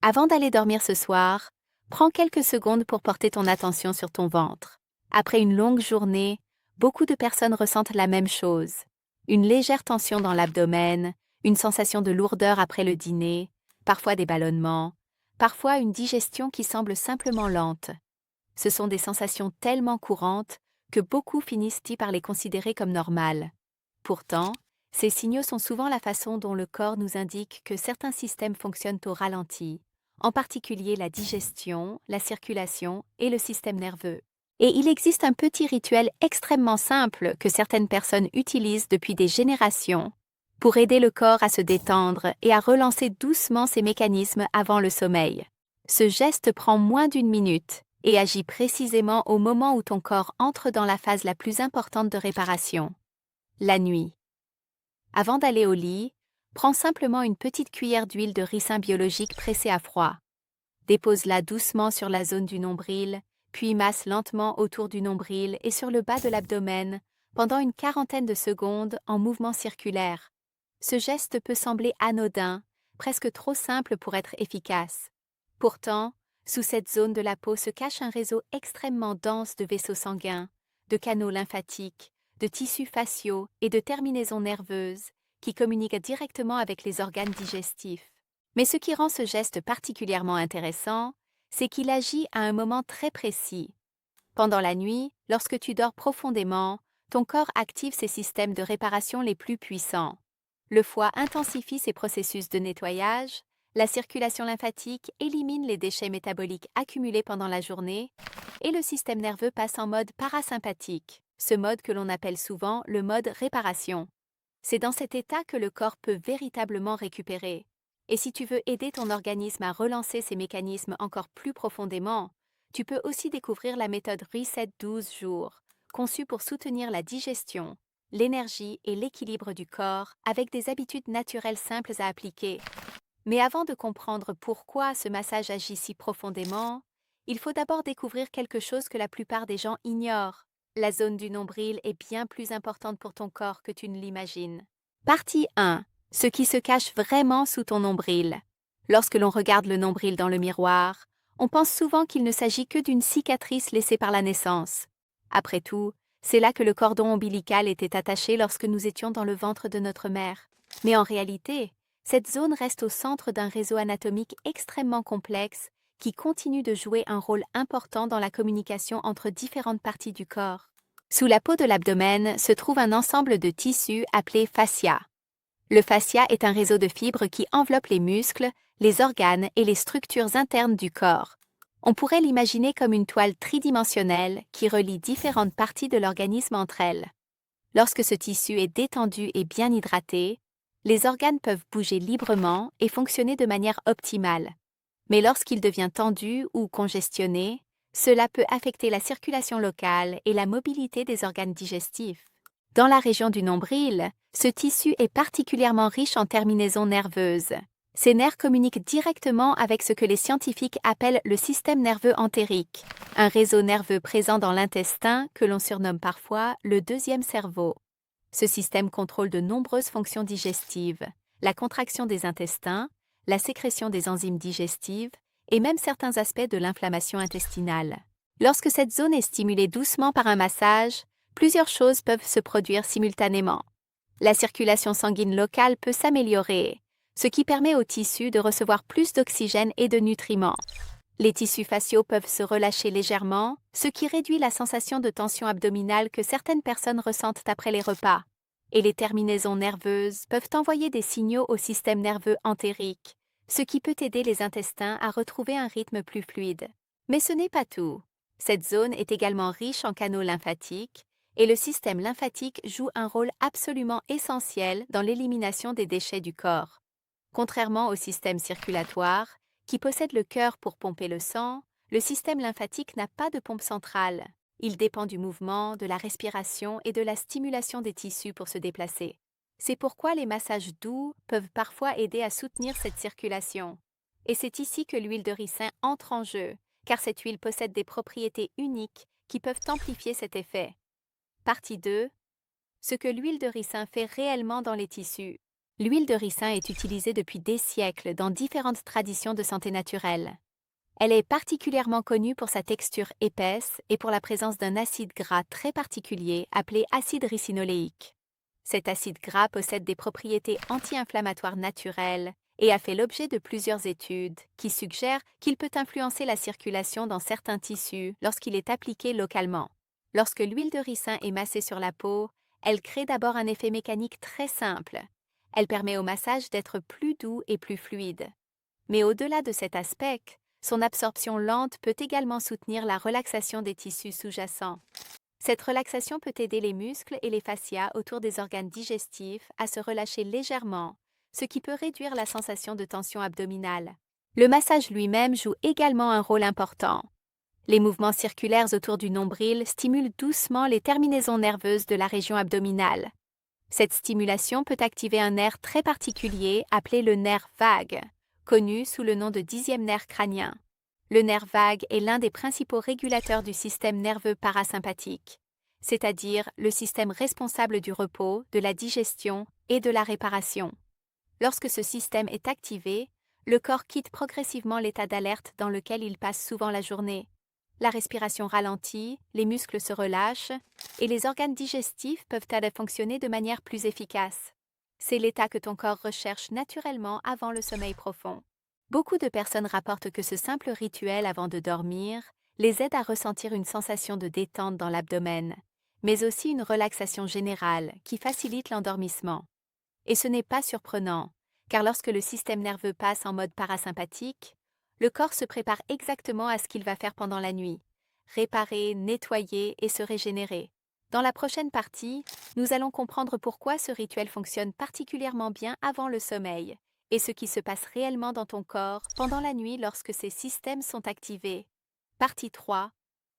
Avant d'aller dormir ce soir, prends quelques secondes pour porter ton attention sur ton ventre. Après une longue journée, beaucoup de personnes ressentent la même chose. Une légère tension dans l'abdomen, une sensation de lourdeur après le dîner, parfois des ballonnements, parfois une digestion qui semble simplement lente. Ce sont des sensations tellement courantes que beaucoup finissent par les considérer comme normales. Pourtant, ces signaux sont souvent la façon dont le corps nous indique que certains systèmes fonctionnent au ralenti, en particulier la digestion, la circulation et le système nerveux. Et il existe un petit rituel extrêmement simple que certaines personnes utilisent depuis des générations pour aider le corps à se détendre et à relancer doucement ses mécanismes avant le sommeil. Ce geste prend moins d'une minute et agit précisément au moment où ton corps entre dans la phase la plus importante de réparation, la nuit. Avant d'aller au lit, prends simplement une petite cuillère d'huile de ricin biologique pressée à froid. Dépose-la doucement sur la zone du nombril, puis masse lentement autour du nombril et sur le bas de l'abdomen pendant une quarantaine de secondes en mouvement circulaire. Ce geste peut sembler anodin, presque trop simple pour être efficace. Pourtant, sous cette zone de la peau se cache un réseau extrêmement dense de vaisseaux sanguins, de canaux lymphatiques, de tissus faciaux et de terminaisons nerveuses qui communiquent directement avec les organes digestifs. Mais ce qui rend ce geste particulièrement intéressant, c'est qu'il agit à un moment très précis. Pendant la nuit, lorsque tu dors profondément, ton corps active ses systèmes de réparation les plus puissants. Le foie intensifie ses processus de nettoyage, la circulation lymphatique élimine les déchets métaboliques accumulés pendant la journée, et le système nerveux passe en mode parasympathique, ce mode que l'on appelle souvent le mode réparation. C'est dans cet état que le corps peut véritablement récupérer. Et si tu veux aider ton organisme à relancer ces mécanismes encore plus profondément, tu peux aussi découvrir la méthode Reset 12 jours, conçue pour soutenir la digestion, l'énergie et l'équilibre du corps avec des habitudes naturelles simples à appliquer. Mais avant de comprendre pourquoi ce massage agit si profondément, il faut d'abord découvrir quelque chose que la plupart des gens ignorent. La zone du nombril est bien plus importante pour ton corps que tu ne l'imagines. Partie 1. Ce qui se cache vraiment sous ton nombril. Lorsque l'on regarde le nombril dans le miroir, on pense souvent qu'il ne s'agit que d'une cicatrice laissée par la naissance. Après tout, c'est là que le cordon ombilical était attaché lorsque nous étions dans le ventre de notre mère. Mais en réalité, cette zone reste au centre d'un réseau anatomique extrêmement complexe qui continue de jouer un rôle important dans la communication entre différentes parties du corps. Sous la peau de l'abdomen se trouve un ensemble de tissus appelé fascia. Le fascia est un réseau de fibres qui enveloppe les muscles, les organes et les structures internes du corps. On pourrait l'imaginer comme une toile tridimensionnelle qui relie différentes parties de l'organisme entre elles. Lorsque ce tissu est détendu et bien hydraté, les organes peuvent bouger librement et fonctionner de manière optimale. Mais lorsqu'il devient tendu ou congestionné, cela peut affecter la circulation locale et la mobilité des organes digestifs. Dans la région du nombril, ce tissu est particulièrement riche en terminaisons nerveuses. Ces nerfs communiquent directement avec ce que les scientifiques appellent le système nerveux entérique, un réseau nerveux présent dans l'intestin que l'on surnomme parfois le deuxième cerveau. Ce système contrôle de nombreuses fonctions digestives, la contraction des intestins, la sécrétion des enzymes digestives et même certains aspects de l'inflammation intestinale. Lorsque cette zone est stimulée doucement par un massage, plusieurs choses peuvent se produire simultanément. La circulation sanguine locale peut s'améliorer, ce qui permet aux tissus de recevoir plus d'oxygène et de nutriments. Les tissus faciaux peuvent se relâcher légèrement, ce qui réduit la sensation de tension abdominale que certaines personnes ressentent après les repas. Et les terminaisons nerveuses peuvent envoyer des signaux au système nerveux entérique, ce qui peut aider les intestins à retrouver un rythme plus fluide. Mais ce n'est pas tout. Cette zone est également riche en canaux lymphatiques, et le système lymphatique joue un rôle absolument essentiel dans l'élimination des déchets du corps. Contrairement au système circulatoire, qui possède le cœur pour pomper le sang, le système lymphatique n'a pas de pompe centrale. Il dépend du mouvement, de la respiration et de la stimulation des tissus pour se déplacer. C'est pourquoi les massages doux peuvent parfois aider à soutenir cette circulation. Et c'est ici que l'huile de ricin entre en jeu, car cette huile possède des propriétés uniques qui peuvent amplifier cet effet. Partie 2. Ce que l'huile de ricin fait réellement dans les tissus. L'huile de ricin est utilisée depuis des siècles dans différentes traditions de santé naturelle. Elle est particulièrement connue pour sa texture épaisse et pour la présence d'un acide gras très particulier appelé acide ricinoléique. Cet acide gras possède des propriétés anti-inflammatoires naturelles et a fait l'objet de plusieurs études qui suggèrent qu'il peut influencer la circulation dans certains tissus lorsqu'il est appliqué localement. Lorsque l'huile de ricin est massée sur la peau, elle crée d'abord un effet mécanique très simple. Elle permet au massage d'être plus doux et plus fluide. Mais au-delà de cet aspect, son absorption lente peut également soutenir la relaxation des tissus sous-jacents. Cette relaxation peut aider les muscles et les fascias autour des organes digestifs à se relâcher légèrement, ce qui peut réduire la sensation de tension abdominale. Le massage lui-même joue également un rôle important. Les mouvements circulaires autour du nombril stimulent doucement les terminaisons nerveuses de la région abdominale. Cette stimulation peut activer un nerf très particulier appelé le nerf vague, connu sous le nom de 10e nerf crânien. Le nerf vague est l'un des principaux régulateurs du système nerveux parasympathique, c'est-à-dire le système responsable du repos, de la digestion et de la réparation. Lorsque ce système est activé, le corps quitte progressivement l'état d'alerte dans lequel il passe souvent la journée. La respiration ralentit, les muscles se relâchent et les organes digestifs peuvent alors fonctionner de manière plus efficace. C'est l'état que ton corps recherche naturellement avant le sommeil profond. Beaucoup de personnes rapportent que ce simple rituel avant de dormir les aide à ressentir une sensation de détente dans l'abdomen, mais aussi une relaxation générale qui facilite l'endormissement. Et ce n'est pas surprenant, car lorsque le système nerveux passe en mode parasympathique, le corps se prépare exactement à ce qu'il va faire pendant la nuit, réparer, nettoyer et se régénérer. Dans la prochaine partie, nous allons comprendre pourquoi ce rituel fonctionne particulièrement bien avant le sommeil et ce qui se passe réellement dans ton corps pendant la nuit lorsque ces systèmes sont activés. Partie 3.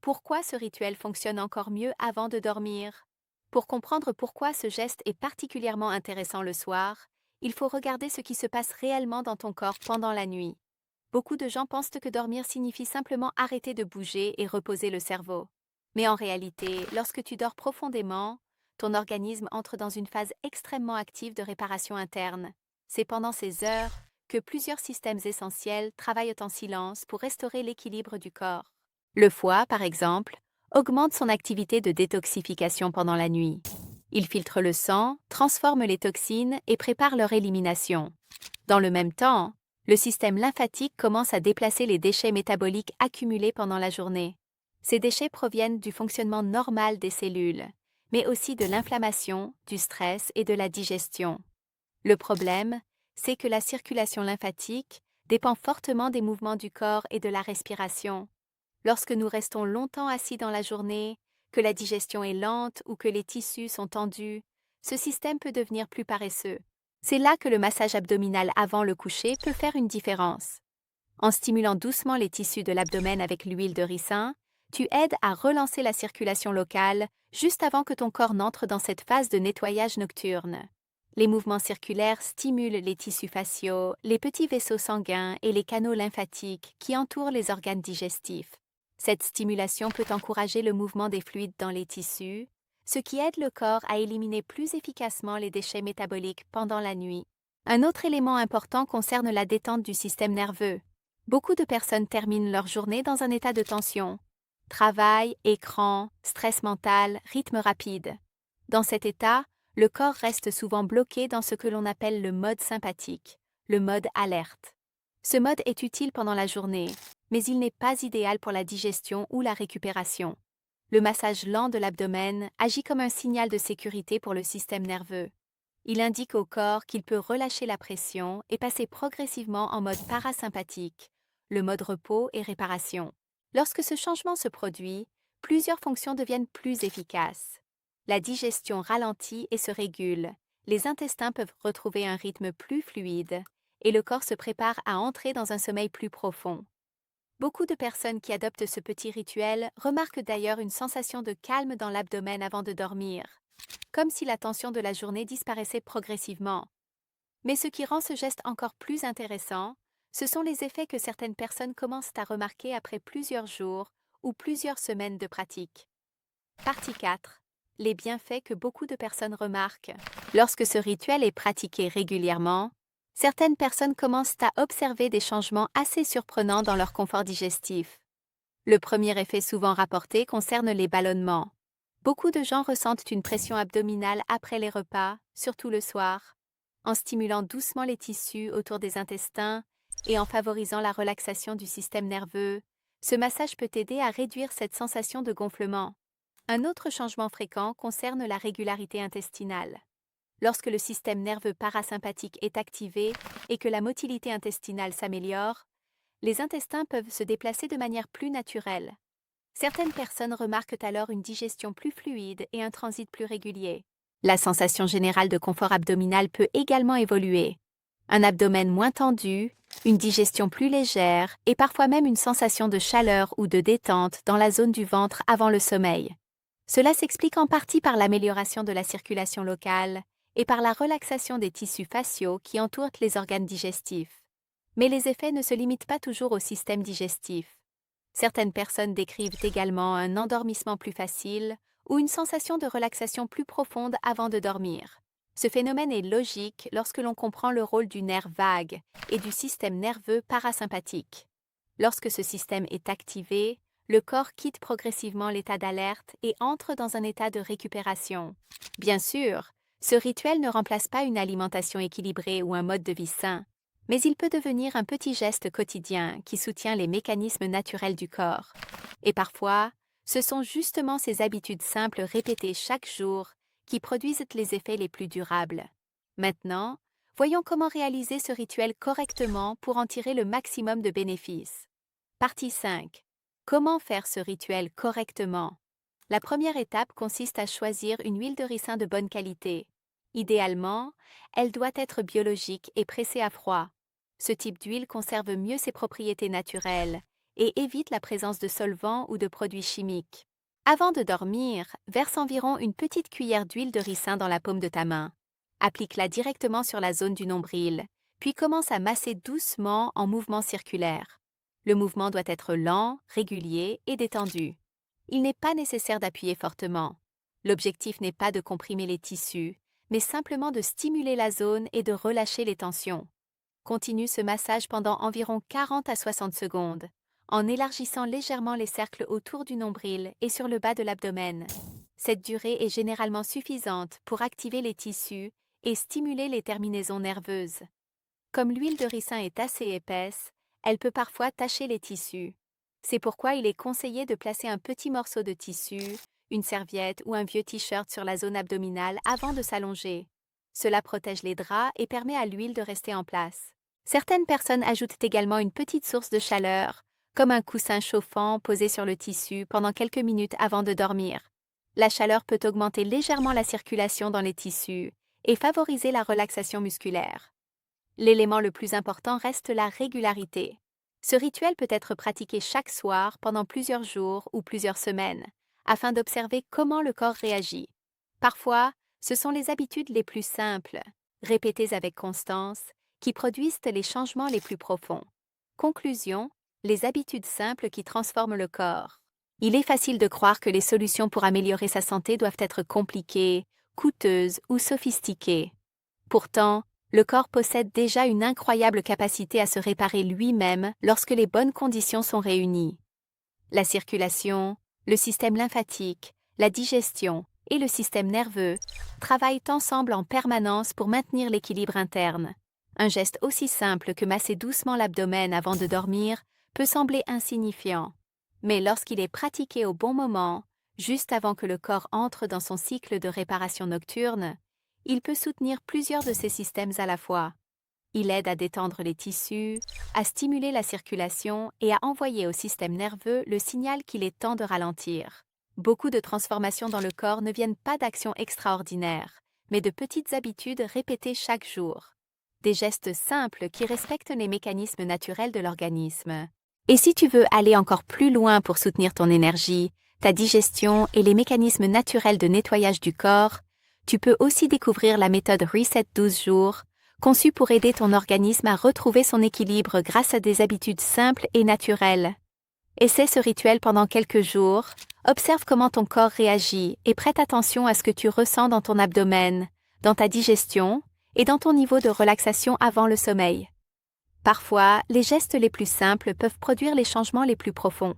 Pourquoi ce rituel fonctionne encore mieux avant de dormir? Pour comprendre pourquoi ce geste est particulièrement intéressant le soir, il faut regarder ce qui se passe réellement dans ton corps pendant la nuit. Beaucoup de gens pensent que dormir signifie simplement arrêter de bouger et reposer le cerveau. Mais en réalité, lorsque tu dors profondément, ton organisme entre dans une phase extrêmement active de réparation interne. C'est pendant ces heures que plusieurs systèmes essentiels travaillent en silence pour restaurer l'équilibre du corps. Le foie, par exemple, augmente son activité de détoxification pendant la nuit. Il filtre le sang, transforme les toxines et prépare leur élimination. Dans le même temps, le système lymphatique commence à déplacer les déchets métaboliques accumulés pendant la journée. Ces déchets proviennent du fonctionnement normal des cellules, mais aussi de l'inflammation, du stress et de la digestion. Le problème, c'est que la circulation lymphatique dépend fortement des mouvements du corps et de la respiration. Lorsque nous restons longtemps assis dans la journée, que la digestion est lente ou que les tissus sont tendus, ce système peut devenir plus paresseux. C'est là que le massage abdominal avant le coucher peut faire une différence. En stimulant doucement les tissus de l'abdomen avec l'huile de ricin, tu aides à relancer la circulation locale juste avant que ton corps n'entre dans cette phase de nettoyage nocturne. Les mouvements circulaires stimulent les tissus faciaux, les petits vaisseaux sanguins et les canaux lymphatiques qui entourent les organes digestifs. Cette stimulation peut encourager le mouvement des fluides dans les tissus, ce qui aide le corps à éliminer plus efficacement les déchets métaboliques pendant la nuit. Un autre élément important concerne la détente du système nerveux. Beaucoup de personnes terminent leur journée dans un état de tension. Travail, écran, stress mental, rythme rapide. Dans cet état, le corps reste souvent bloqué dans ce que l'on appelle le mode sympathique, le mode alerte. Ce mode est utile pendant la journée, mais il n'est pas idéal pour la digestion ou la récupération. Le massage lent de l'abdomen agit comme un signal de sécurité pour le système nerveux. Il indique au corps qu'il peut relâcher la pression et passer progressivement en mode parasympathique, le mode repos et réparation. Lorsque ce changement se produit, plusieurs fonctions deviennent plus efficaces. La digestion ralentit et se régule, les intestins peuvent retrouver un rythme plus fluide et le corps se prépare à entrer dans un sommeil plus profond. Beaucoup de personnes qui adoptent ce petit rituel remarquent d'ailleurs une sensation de calme dans l'abdomen avant de dormir, comme si la tension de la journée disparaissait progressivement. Mais ce qui rend ce geste encore plus intéressant, ce sont les effets que certaines personnes commencent à remarquer après plusieurs jours ou plusieurs semaines de pratique. Partie 4. les bienfaits que beaucoup de personnes remarquent. Lorsque ce rituel est pratiqué régulièrement, certaines personnes commencent à observer des changements assez surprenants dans leur confort digestif. Le premier effet souvent rapporté concerne les ballonnements. Beaucoup de gens ressentent une pression abdominale après les repas, surtout le soir. En stimulant doucement les tissus autour des intestins et en favorisant la relaxation du système nerveux, ce massage peut aider à réduire cette sensation de gonflement. Un autre changement fréquent concerne la régularité intestinale. Lorsque le système nerveux parasympathique est activé et que la motilité intestinale s'améliore, les intestins peuvent se déplacer de manière plus naturelle. Certaines personnes remarquent alors une digestion plus fluide et un transit plus régulier. La sensation générale de confort abdominal peut également évoluer. Un abdomen moins tendu, une digestion plus légère et parfois même une sensation de chaleur ou de détente dans la zone du ventre avant le sommeil. Cela s'explique en partie par l'amélioration de la circulation locale et par la relaxation des tissus faciaux qui entourent les organes digestifs. Mais les effets ne se limitent pas toujours au système digestif. Certaines personnes décrivent également un endormissement plus facile ou une sensation de relaxation plus profonde avant de dormir. Ce phénomène est logique lorsque l'on comprend le rôle du nerf vague et du système nerveux parasympathique. Lorsque ce système est activé, le corps quitte progressivement l'état d'alerte et entre dans un état de récupération. Bien sûr, ce rituel ne remplace pas une alimentation équilibrée ou un mode de vie sain, mais il peut devenir un petit geste quotidien qui soutient les mécanismes naturels du corps. Et parfois, ce sont justement ces habitudes simples répétées chaque jour qui produisent les effets les plus durables. Maintenant, voyons comment réaliser ce rituel correctement pour en tirer le maximum de bénéfices. Partie 5. Comment faire ce rituel correctement? La première étape consiste à choisir une huile de ricin de bonne qualité. Idéalement, elle doit être biologique et pressée à froid. Ce type d'huile conserve mieux ses propriétés naturelles et évite la présence de solvants ou de produits chimiques. Avant de dormir, verse environ une petite cuillère d'huile de ricin dans la paume de ta main. Applique-la directement sur la zone du nombril, puis commence à masser doucement en mouvements circulaires. Le mouvement doit être lent, régulier et détendu. Il n'est pas nécessaire d'appuyer fortement. L'objectif n'est pas de comprimer les tissus, mais simplement de stimuler la zone et de relâcher les tensions. Continue ce massage pendant environ 40 à 60 secondes, en élargissant légèrement les cercles autour du nombril et sur le bas de l'abdomen. Cette durée est généralement suffisante pour activer les tissus et stimuler les terminaisons nerveuses. Comme l'huile de ricin est assez épaisse, elle peut parfois tacher les tissus. C'est pourquoi il est conseillé de placer un petit morceau de tissu, une serviette ou un vieux t-shirt sur la zone abdominale avant de s'allonger. Cela protège les draps et permet à l'huile de rester en place. Certaines personnes ajoutent également une petite source de chaleur, comme un coussin chauffant posé sur le tissu pendant quelques minutes avant de dormir. La chaleur peut augmenter légèrement la circulation dans les tissus et favoriser la relaxation musculaire. L'élément le plus important reste la régularité. Ce rituel peut être pratiqué chaque soir pendant plusieurs jours ou plusieurs semaines, afin d'observer comment le corps réagit. Parfois, ce sont les habitudes les plus simples, répétées avec constance, qui produisent les changements les plus profonds. Conclusion, les habitudes simples qui transforment le corps. Il est facile de croire que les solutions pour améliorer sa santé doivent être compliquées, coûteuses ou sophistiquées. Pourtant, le corps possède déjà une incroyable capacité à se réparer lui-même lorsque les bonnes conditions sont réunies. La circulation, le système lymphatique, la digestion et le système nerveux travaillent ensemble en permanence pour maintenir l'équilibre interne. Un geste aussi simple que masser doucement l'abdomen avant de dormir peut sembler insignifiant, mais lorsqu'il est pratiqué au bon moment, juste avant que le corps entre dans son cycle de réparation nocturne, il peut soutenir plusieurs de ces systèmes à la fois. Il aide à détendre les tissus, à stimuler la circulation et à envoyer au système nerveux le signal qu'il est temps de ralentir. Beaucoup de transformations dans le corps ne viennent pas d'actions extraordinaires, mais de petites habitudes répétées chaque jour. Des gestes simples qui respectent les mécanismes naturels de l'organisme. Et si tu veux aller encore plus loin pour soutenir ton énergie, ta digestion et les mécanismes naturels de nettoyage du corps, tu peux aussi découvrir la méthode Reset 12 jours, conçue pour aider ton organisme à retrouver son équilibre grâce à des habitudes simples et naturelles. Essaie ce rituel pendant quelques jours, observe comment ton corps réagit et prête attention à ce que tu ressens dans ton abdomen, dans ta digestion et dans ton niveau de relaxation avant le sommeil. Parfois, les gestes les plus simples peuvent produire les changements les plus profonds.